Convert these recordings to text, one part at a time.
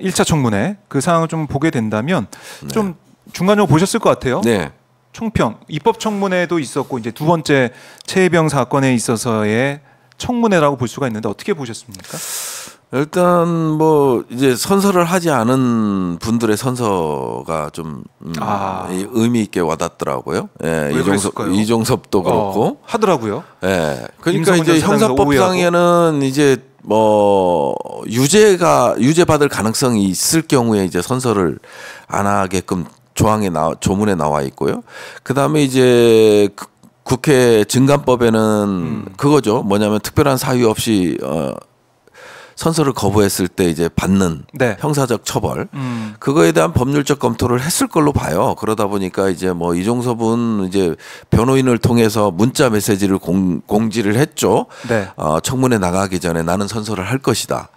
1차 청문회 그 상황을 좀 보게 된다면 네. 좀 중간적으로 보셨을 것 같아요. 네. 총평 입법 청문회도 있었고 이제 두 번째 최혜병 사건에 있어서의 청문회라고 볼 수가 있는데 어떻게 보셨습니까? 일단 뭐 이제 선서를 하지 않은 분들의 선서가 좀 의미 있게 와닿더라고요. 예, 이종섭도 그렇고 하더라고요. 예, 그러니까 이제 형사법상에는 이제 뭐 유죄 받을 가능성이 있을 경우에 이제 선서를 안 하게끔 조문에 나와 있고요. 그 다음에 이제 국회 증감법에는 그거죠. 뭐냐면 특별한 사유 없이 선서를 거부했을 때 이제 받는 네. 형사적 처벌 그거에 대한 법률적 검토를 했을 걸로 봐요. 그러다 보니까 이제 뭐 이종섭은 이제 변호인을 통해서 문자 메시지를 공지를 했죠. 네. 청문회 나가기 전에 나는 선서를 할 것이다.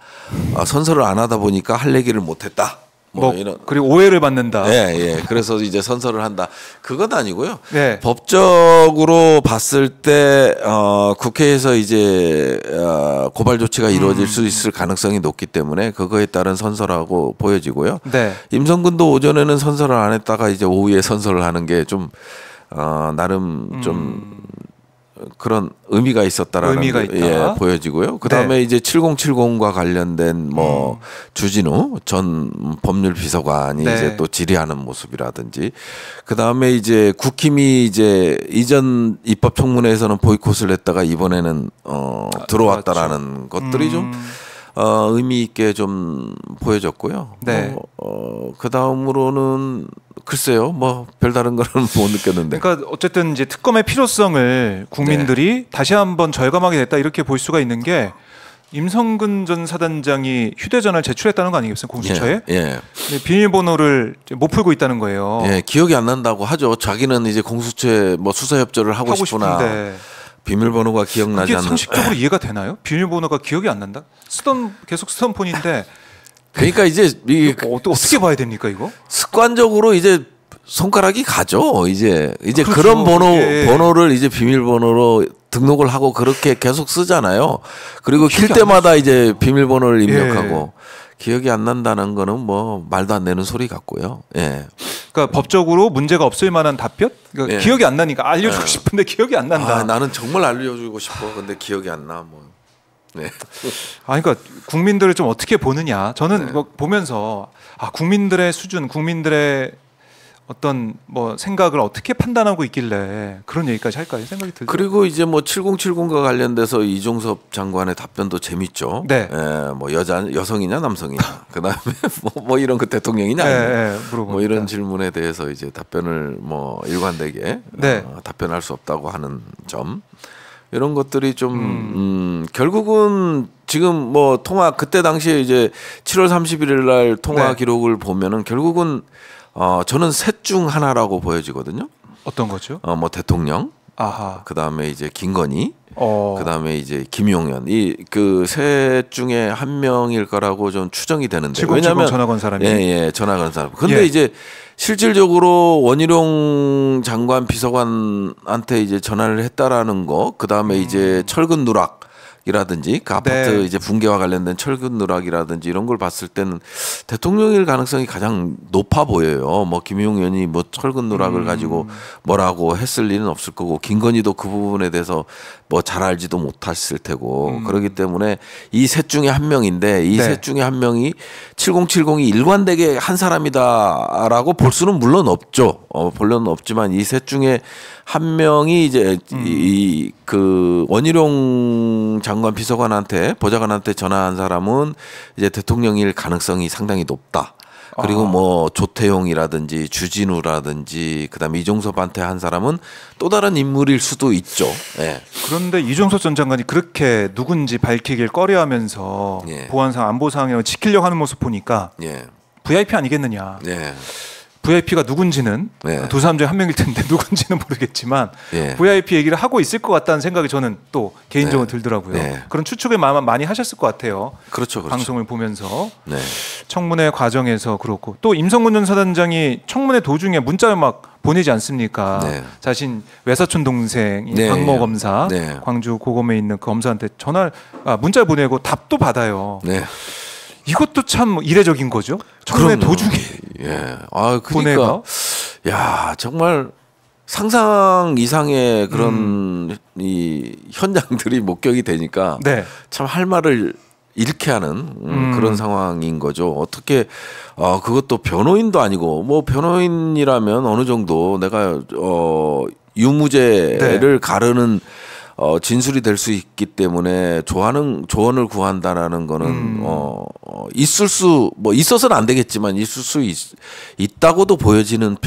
선서를 안 하다 보니까 할 얘기를 못했다. 뭐 이런. 그리고 오해를 받는다. 예, 예. 그래서 이제 선서를 한다. 그건 아니고요. 네. 법적으로 봤을 때 국회에서 이제 고발 조치가 이루어질 수 있을 가능성이 높기 때문에 그거에 따른 선서라고 보여지고요. 네. 임성근도 오전에는 선서를 안 했다가 이제 오후에 선서를 하는 게 좀 나름 좀 그런 의미가 있었다라는 게 보여지고요. 그다음에 이제 7070과 관련된 뭐 주진우 전 법률 비서관이 이제 또 질의하는 모습이라든지 그다음에 이제 국힘이 이제 이전 입법 청문회에서는 보이콧을 했다가 이번에는 들어왔다라는 것들이 좀 의미 있게 좀 보여졌고요. 네. 그 다음으로는 글쎄요, 뭐 별다른 거는 못 느꼈는데. 그러니까 어쨌든 이제 특검의 필요성을 국민들이 다시 한번 절감하게 됐다 이렇게 볼 수가 있는 게 임성근 전 사단장이 휴대전화를 제출했다는 거 아니겠어요, 공수처에? 예. 비밀번호를 못 풀고 있다는 거예요. 예, 기억이 안 난다고 하죠. 자기는 이제 공수처에 뭐 수사 협조를 하고 싶으나. 싶은데. 비밀번호가 기억나지 않는. 상식적으로 이해가 되나요? 비밀번호가 기억이 안 난다? 계속 쓰던 폰인데. 그러니까 이제 어떻게 봐야 됩니까 이거? 습관적으로 이제 손가락이 가죠. 이제 그렇죠. 그런 번호를 이제 비밀번호로 등록을 하고 그렇게 계속 쓰잖아요. 그리고 킬 때마다 이제 비밀번호를 입력하고 기억이 안 난다는 거는 뭐 말도 안 되는 소리 같고요. 예. 그러니까 법적으로 문제가 없을 만한 답변? 그러니까 기억이 안 나니까 알려주고 싶은데 기억이 안 난다. 나는 정말 알려주고 싶어. 근데 기억이 안 나. 뭐. 네. 그러니까 국민들을 좀 어떻게 보느냐. 저는 이거 보면서 국민들의 수준, 국민들의 어떤 뭐 생각을 어떻게 판단하고 있길래 그런 얘기까지 할까 생각이 들죠. 그리고 이제 뭐 7070과 관련돼서 이종섭 장관의 답변도 재밌죠. 네. 뭐 여성이냐 남성이냐. 그다음에 뭐 이런 그 대통령이냐. 뭐 이런 질문에 대해서 이제 답변을 뭐 일관되게 답변할 수 없다고 하는 점. 이런 것들이 좀 결국은 지금 뭐 통화 그때 당시에 이제 7월 31일 날 통화 기록을 보면은 결국은 저는 셋 중 하나라고 보여지거든요. 어떤 거죠? 뭐 대통령, 그다음에 이제 김건희, 그다음에 이제 김용현 이 그 셋 중에 한 명일 거라고 좀 추정이 되는데 왜냐하면 전화 건 사람이 전화 건 사람. 근데 이제 실질적으로 원희룡 장관 비서관한테 이제 전화를 했다라는 거, 그 다음에 이제 철근 누락이라든지 그 아파트 이제 붕괴와 관련된 철근 누락이라든지 이런 걸 봤을 때는 대통령일 가능성이 가장 높아 보여요. 뭐 김용현이 뭐 철근 누락을 가지고 뭐라고 했을 리는 없을 거고 김건희도 그 부분에 대해서 뭐 잘 알지도 못했을 테고 그렇기 때문에 이 셋 중에 한 명인데 이 셋 중에 한 명이 7070이 일관되게 한 사람이다라고 볼 수는 물론 없죠. 물론 없지만 이 셋 중에 한 명이 이제 그 원희룡 장관 비서관한테 보좌관한테 전화한 사람은 이제 대통령일 가능성이 상당히 높다. 그리고 뭐 조태용이라든지 주진우라든지 그다음에 이종섭한테 한 사람은 또 다른 인물일 수도 있죠. 그런데 이종섭 전 장관이 그렇게 누군지 밝히길 꺼려하면서 보안상 안보상을 지키려고 하는 모습 보니까 VIP 아니겠느냐. VIP가 누군지는 두 사람 중에 한 명일 텐데 누군지는 모르겠지만 VIP 얘기를 하고 있을 것 같다는 생각이 저는 또 개인적으로 들더라고요. 그런 추측을 많이 하셨을 것 같아요. 그렇죠. 방송을 보면서 청문회 과정에서 그렇고 또 임성근 전 사단장이 청문회 도중에 문자를 막 보내지 않습니까? 자신 외사촌 동생 박모 검사 광주 고검에 있는 그 검사한테 문자를 보내고 답도 받아요. 이것도 참 이례적인 거죠. 청문회 도중에. 예. 아, 그러니까 야, 정말 상상 이상의 그런 이 현장들이 목격이 되니까 네. 참 할 말을 잃게 하는 그런 상황인 거죠. 어떻게 그것도 변호인도 아니고 뭐 변호인이라면 어느 정도 내가 유무죄를 가르는 진술이 될 수 있기 때문에 조언을 구한다라는 거는 있어서는 안 되겠지만 있을 수 있다고도 보여지는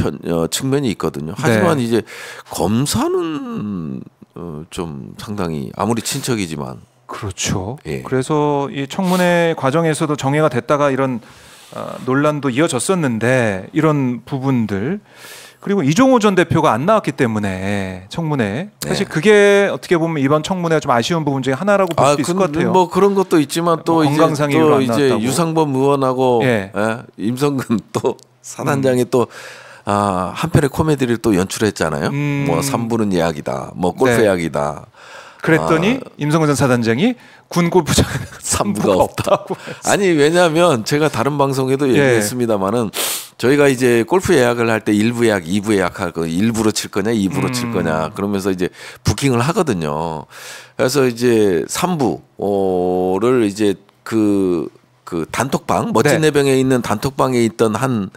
측면이 있거든요. 하지만 이제 검사는 좀 상당히 아무리 친척이지만 그렇죠. 예. 그래서 이 청문회 과정에서도 정해가 됐다가 이런 논란도 이어졌었는데 이런 부분들 그리고 이종호 전 대표가 안 나왔기 때문에 청문회 사실 그게 어떻게 보면 이번 청문회 좀 아쉬운 부분 중에 하나라고 볼 수도 있을 것 같아요. 뭐 그런 것도 있지만 또 이제 유상범 의원하고 임성근 또 사단장이 또 한편의 코미디를 또 연출했잖아요. 뭐 3부는 예약이다, 뭐 골프 예약이다. 그랬더니 임성근 전 사단장이 군 골프장 3부가 없다고. 아니 왜냐하면 제가 다른 방송에도 얘기했습니다마는 저희가 이제 골프 예약을 할 때 1부 예약, 2부 예약할 거 1부로 칠 거냐, 2부로 칠 거냐 그러면서 이제 부킹을 하거든요. 그래서 이제 3부를 이제 그 단톡방 멋진 내병에 있는 단톡방에 있던 한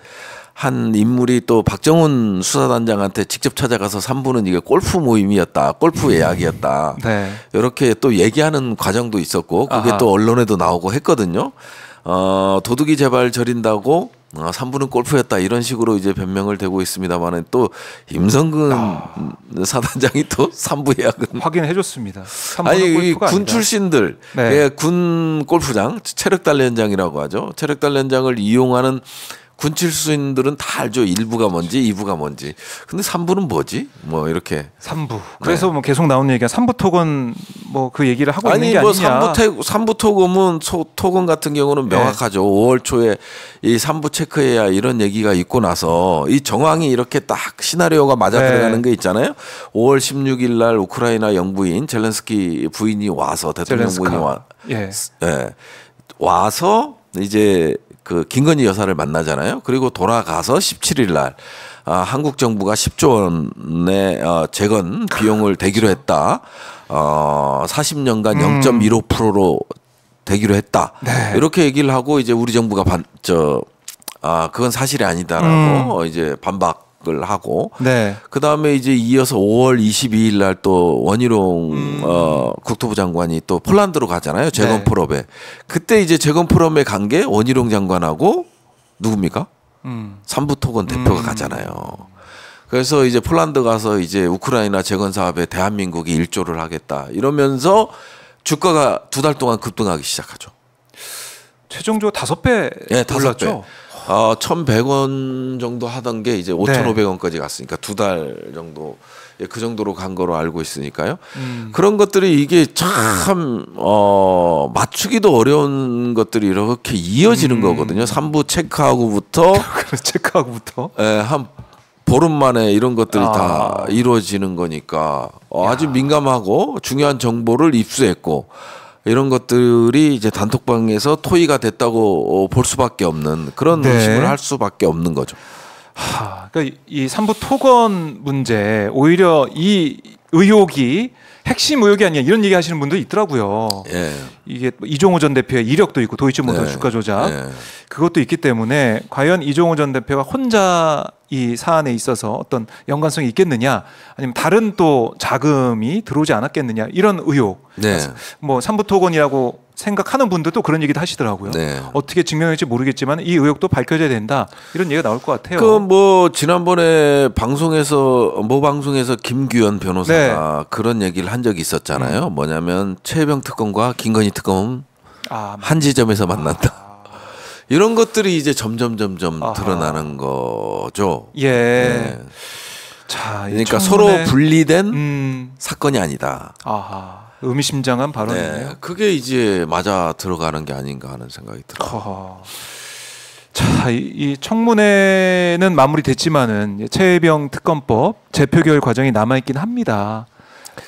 인물이 또 박정훈 수사단장한테 직접 찾아가서 3부는 이게 골프 모임이었다. 골프 예약이었다. 이렇게 또 얘기하는 과정도 있었고 그게 또 언론에도 나오고 했거든요. 도둑이 제발 저린다고 3부는 골프였다. 이런 식으로 이제 변명을 대고 있습니다만은 또 임성근 사단장이 또 3부 예약은 확인해 줬습니다. 아니 군 출신들 군 골프장 체력단련장이라고 하죠. 체력단련장을 이용하는 군 출신들은 다 알죠. 1부가 뭔지 2부가 뭔지. 근데 3부는 뭐지? 뭐 이렇게 3부. 그래서 뭐 계속 나오는 얘기가 3부 토건 뭐 그 얘기를 하고 있는 게 아니냐. 3부 토건 같은 경우는 명확하죠. 5월 초에 이 3부 체크해야 이런 얘기가 있고 나서 이 정황이 이렇게 딱 시나리오가 맞아 들어가는 게 있잖아요. 5월 16일 날 우크라이나 영부인 젤렌스키 부인이 와서 대통령 부인이 와서 이제 그 김건희 여사를 만나잖아요. 그리고 돌아가서 17일 날 한국 정부가 10조 원의 재건 비용을 대기로 했다. 40년간 0.15%로 대기로 했다. 이렇게 얘기를 하고 이제 우리 정부가 그건 사실이 아니다라고 이제 반박을 하고 그 다음에 이제 이어서 5월 22일 날 또 원희룡 국토부 장관이 또 폴란드로 가잖아요. 재건 포럼에. 그때 이제 재건 포럼에 간 게 원희룡 장관하고 누굽니까? 3부 토건 대표가 가잖아요. 그래서 이제 폴란드 가서 이제 우크라이나 재건 사업에 대한민국이 일조를 하겠다 이러면서 주가가 2달 동안 급등하기 시작하죠. 최종적으로 5배 올랐죠. 1,100원 정도 하던 게 이제 5,500원까지 갔으니까 2달 정도 그 정도로 간 거로 알고 있으니까요. 그런 것들이 이게 참 맞추기도 어려운 것들이 이렇게 이어지는 거거든요. 3부 체크하고부터 한 보름 만에 이런 것들이 다 이루어지는 거니까 아주 민감하고 중요한 정보를 입수했고 이런 것들이 이제 단톡방에서 토의가 됐다고 볼 수밖에 없는 그런 의심을 할 수밖에 없는 거죠. 그러니까 이 3부 토건 문제 오히려 이 의혹이 핵심 의혹이 아니야 이런 얘기 하시는 분도 있더라고요. 이게 이종호 전 대표의 이력도 있고 도이치모터 주가 조작 그것도 있기 때문에 과연 이종호 전 대표가 혼자 이 사안에 있어서 어떤 연관성이 있겠느냐 아니면 다른 또 자금이 들어오지 않았겠느냐 이런 의혹 뭐 3부 토건이라고 생각하는 분들도 그런 얘기도 하시더라고요. 어떻게 증명할지 모르겠지만 이 의혹도 밝혀져야 된다 이런 얘기가 나올 것 같아요. 그 뭐 지난번에 모 방송에서 김규현 변호사가 그런 얘기를 한 적이 있었잖아요. 뭐냐면 최혜병 특검과 김건희 특검은 한 지점에서 만난다. 이런 것들이 이제 점점 드러나는 거죠. 자, 그러니까 서로 분리된 사건이 아니다. 의미심장한 발언이네요. 그게 이제 맞아 들어가는 게 아닌가 하는 생각이 들어요. 자, 이 청문회는 마무리됐지만은 최혜병 특검법 재표결 과정이 남아 있긴 합니다.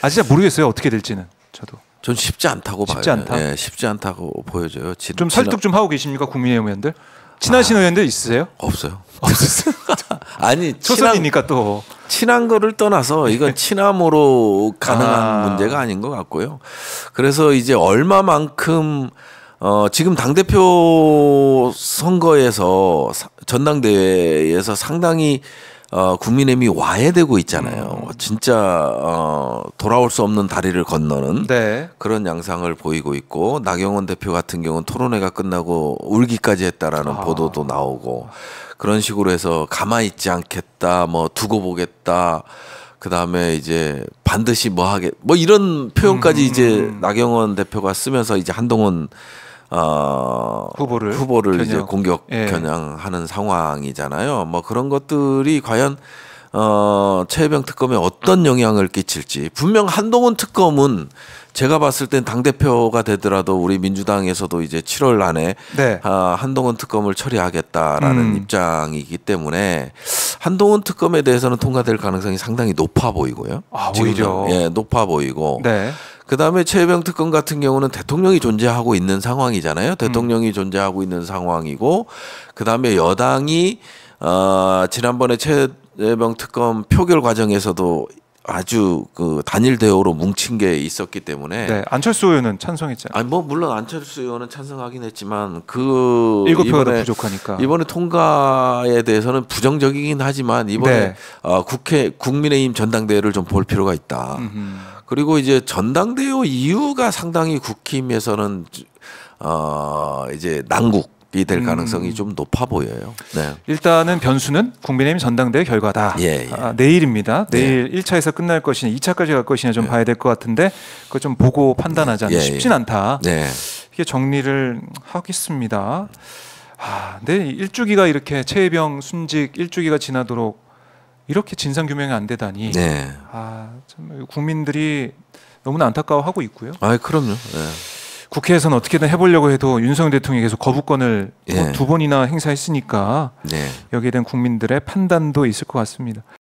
진짜 모르겠어요 어떻게 될지는 저도. 전 쉽지 않다고 봐요. 쉽지 않다. 예, 쉽지 않다고 보여져요. 좀 설득 좀 하고 계십니까 국민의힘 의원들? 친하신 의원들 있으세요? 없어요. 없었어요. 아니 초선이니까 또 친한 거를 떠나서 이건 친함으로 가능한 문제가 아닌 것 같고요. 그래서 이제 얼마만큼 지금 당대표 선거에서 전당대회에서 상당히 국민의힘이 와해되고 있잖아요. 진짜 돌아올 수 없는 다리를 건너는 네. 그런 양상을 보이고 있고, 나경원 대표 같은 경우는 토론회가 끝나고 울기까지 했다라는 보도도 나오고, 그런 식으로 해서 가만히 있지 않겠다, 뭐 두고 보겠다, 그 다음에 이제 반드시 뭐 이런 표현까지 이제 나경원 대표가 쓰면서 이제 한동훈 후보를 겨냥. 이제 공격 겨냥하는 상황이잖아요. 뭐 그런 것들이 과연 최혜병 특검에 어떤 영향을 끼칠지. 분명 한동훈 특검은 제가 봤을 땐 당대표가 되더라도 우리 민주당에서도 이제 7월 안에 한동훈 특검을 처리하겠다라는 입장이기 때문에 한동훈 특검에 대해서는 통과될 가능성이 상당히 높아 보이고요. 오히려 높아 보이고. 네. 그다음에 최혜병 특검 같은 경우는 대통령이 존재하고 있는 상황이잖아요. 대통령이 존재하고 있는 상황이고, 그다음에 여당이 지난번에 최혜병 특검 표결 과정에서도 아주 그 단일 대우로 뭉친 게 있었기 때문에 안철수 의원은 찬성했잖아요. 아니 뭐 물론 안철수 의원은 찬성하긴 했지만 그 7표가 더 부족하니까 이번에 통과에 대해서는 부정적이긴 하지만 이번에 국민의힘 전당대회를 좀 볼 필요가 있다. 그리고 이제 전당대회 이유가 상당히 국힘에서는 이제 난국이 될 가능성이 좀 높아 보여요. 네. 일단은 변수는 국민의힘 전당대회 결과다. 내일입니다. 내일 1차에서 끝날 것이냐 2차까지 갈 것이냐 좀 봐야 될 것 같은데 그거 좀 보고 판단하자는 쉽진 않다. 이게 정리를 하겠습니다. 근데 일주기가 이렇게 최혜병 순직 일주기가 지나도록 이렇게 진상 규명이 안 되다니. 참 국민들이 너무나 안타까워하고 있고요. 그럼요. 국회에서는 어떻게든 해보려고 해도 윤석열 대통령이 계속 거부권을 2번이나 행사했으니까 여기에 대한 국민들의 판단도 있을 것 같습니다.